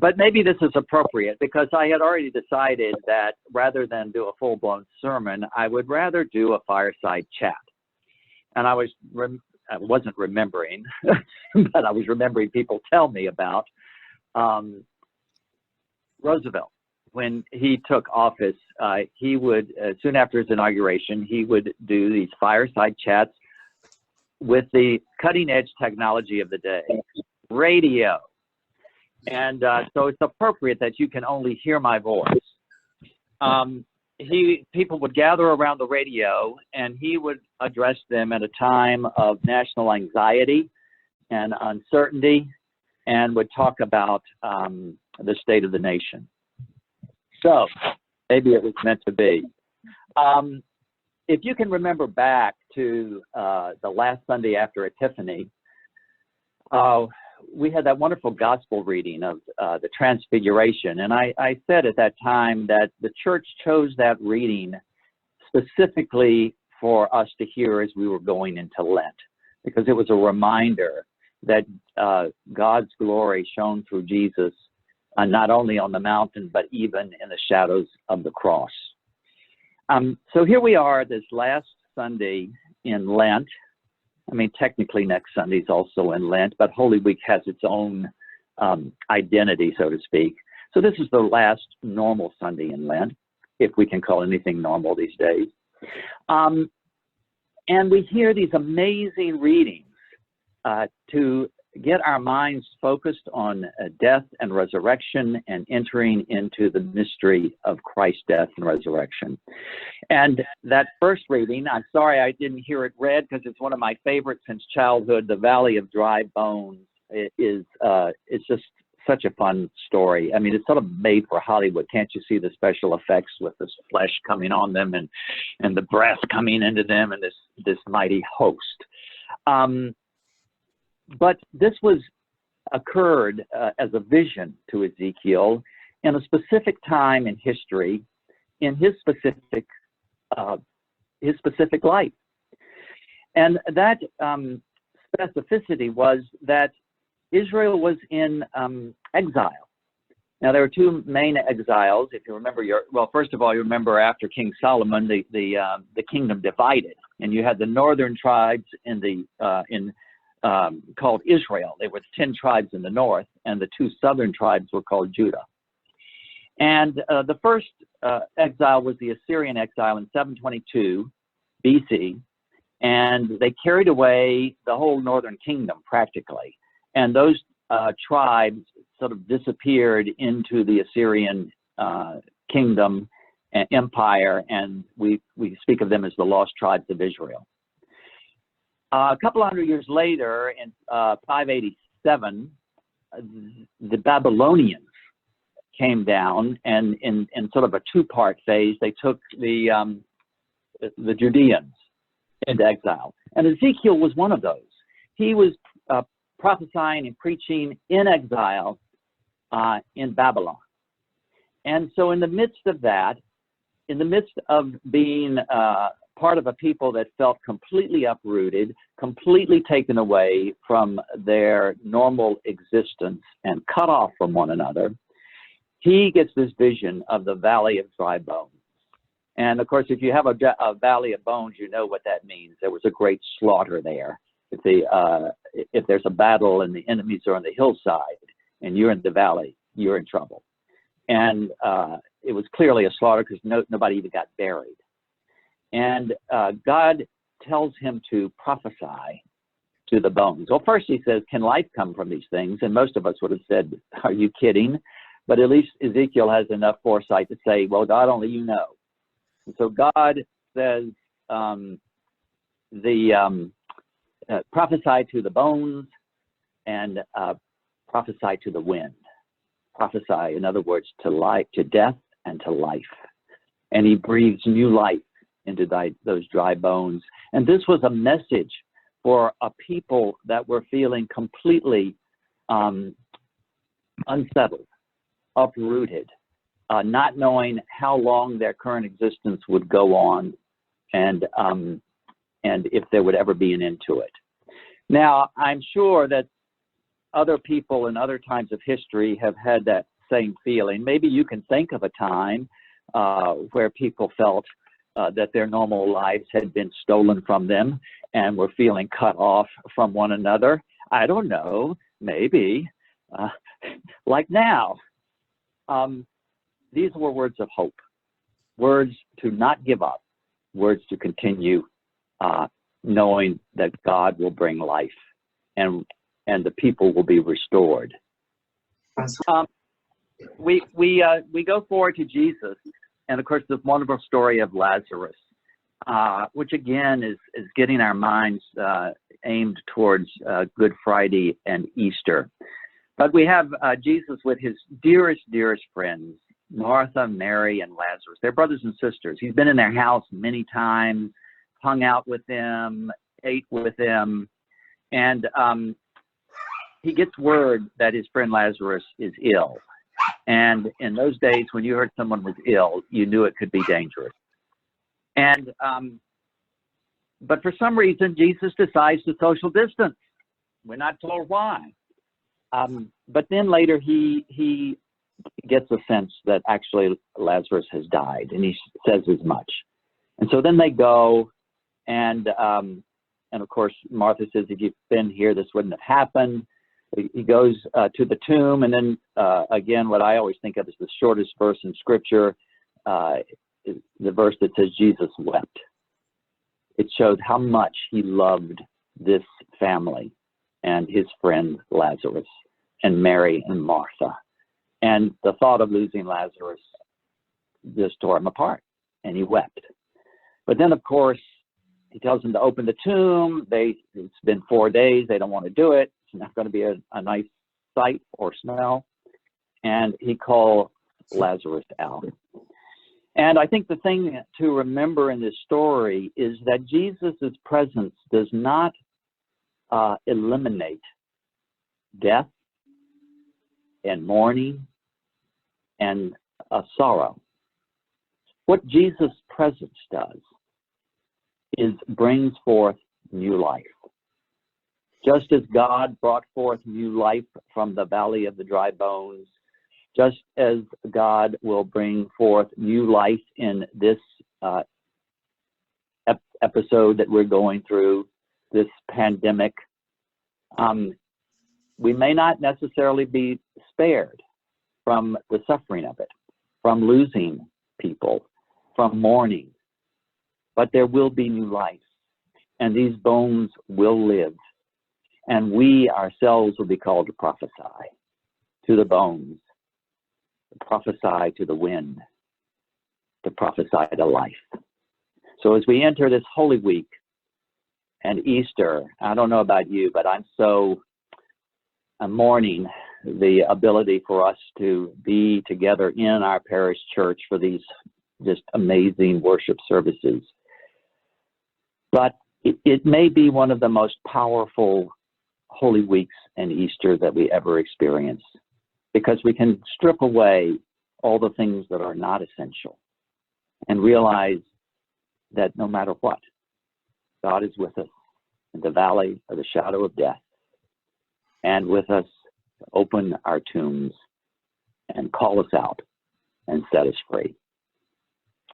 But maybe this is appropriate because I had already decided that rather than do a full-blown sermon, I would rather do a fireside chat. And I wasn't remembering, but I was remembering people tell me about Roosevelt. When he took office, he would, soon after his inauguration, he would do these fireside chats with the cutting edge technology of the day, radio. And so it's appropriate that you can only hear my voice. People would gather around the radio and he would address them at a time of national anxiety and uncertainty and would talk about the state of the nation. So maybe it was meant to be. If you can remember back to the last Sunday after Epiphany, we had that wonderful gospel reading of the Transfiguration. And I said at that time that the church chose that reading specifically for us to hear as we were going into Lent, because it was a reminder that God's glory shone through Jesus, not only on the mountain, but even in the shadows of the cross. So here we are this last Sunday in Lent. I mean, technically next Sunday is also in Lent, but Holy Week has its own identity, so to speak. So this is the last normal Sunday in Lent, if we can call anything normal these days. And we hear these amazing readings to get our minds focused on death and resurrection and entering into the mystery of Christ's death and resurrection. And that first reading, I'm sorry I didn't hear it read because it's one of my favorites since childhood, The Valley of Dry Bones. It's just such a fun story. I mean, it's sort of made for Hollywood. Can't you see the special effects with this flesh coming on them and the breath coming into them and this mighty host. But this occurred as a vision to Ezekiel in a specific time in history, in his specific life. And that specificity was that Israel was in exile. Now, there were two main exiles. If you remember first of all, you remember after King Solomon, the kingdom divided, and you had the northern tribes called Israel. There were 10 tribes in the north, and the two southern tribes were called Judah. And the first exile was the Assyrian exile in 722 BC, and they carried away the whole northern kingdom practically. And those tribes sort of disappeared into the Assyrian kingdom and empire, and we speak of them as the lost tribes of Israel. A couple hundred years later, in 587, the Babylonians came down, and in sort of a two-part phase, they took the Judeans into exile. And Ezekiel was one of those. He was prophesying and preaching in exile in Babylon. And so in the midst of that, in the midst of being part of a people that felt completely uprooted, completely taken away from their normal existence and cut off from one another, he gets this vision of the Valley of Dry Bones. And of course, if you have a Valley of Bones, you know what that means. There was a great slaughter there. If there's a battle and the enemies are on the hillside and you're in the valley, you're in trouble. And it was clearly a slaughter because nobody even got buried. And God tells him to prophesy to the bones. Well, first he says, can life come from these things? And most of us would have said, are you kidding? But at least Ezekiel has enough foresight to say, well, God, only you know. And so God says, prophesy to the bones and prophesy to the wind. Prophesy, in other words, to life, to death and to life. And he breathes new life into those dry bones. And this was a message for a people that were feeling completely unsettled, uprooted, not knowing how long their current existence would go on and if there would ever be an end to it. Now, I'm sure that other people in other times of history have had that same feeling. Maybe you can think of a time where people felt that their normal lives had been stolen from them and were feeling cut off from one another. I don't know, maybe, like now. These were words of hope, words to not give up, words to continue knowing that God will bring life and the people will be restored. We go forward to Jesus, and of course, the wonderful story of Lazarus, which again is getting our minds aimed towards Good Friday and Easter. But we have Jesus with his dearest friends, Martha, Mary, and Lazarus. They're brothers and sisters. He's been in their house many times, hung out with them, ate with them, and he gets word that his friend Lazarus is ill. And in those days, when you heard someone was ill, you knew it could be dangerous. And but for some reason, Jesus decides to social distance. We're not told why. But then later, he gets a sense that actually Lazarus has died, and he says as much. And so then they go, and of course, Martha says, if you'd been here, this wouldn't have happened. He goes to the tomb, and then again, what I always think of as the shortest verse in Scripture is the verse that says Jesus wept. It shows how much he loved this family and his friend Lazarus and Mary and Martha. And the thought of losing Lazarus just tore him apart, and he wept. But then, of course, he tells them to open the tomb. It's been 4 days. They don't want to do it. It's not going to be a nice sight or smell. And he called Lazarus out. And I think the thing to remember in this story is that Jesus' presence does not eliminate death and mourning and sorrow. What Jesus' presence does is brings forth new life. Just as God brought forth new life from the valley of the dry bones, just as God will bring forth new life in this episode that we're going through, this pandemic, we may not necessarily be spared from the suffering of it, from losing people, from mourning, but there will be new life, and these bones will live, and we ourselves will be called to prophesy to the bones, to prophesy to the wind, to prophesy to life. So as we enter this Holy Week and Easter, I don't know about you, but I'm mourning the ability for us to be together in our parish church for these just amazing worship services. But it may be one of the most powerful Holy Weeks and Easter that we ever experience, because we can strip away all the things that are not essential and realize that no matter what, God is with us in the valley of the shadow of death, and with us to open our tombs and call us out and set us free.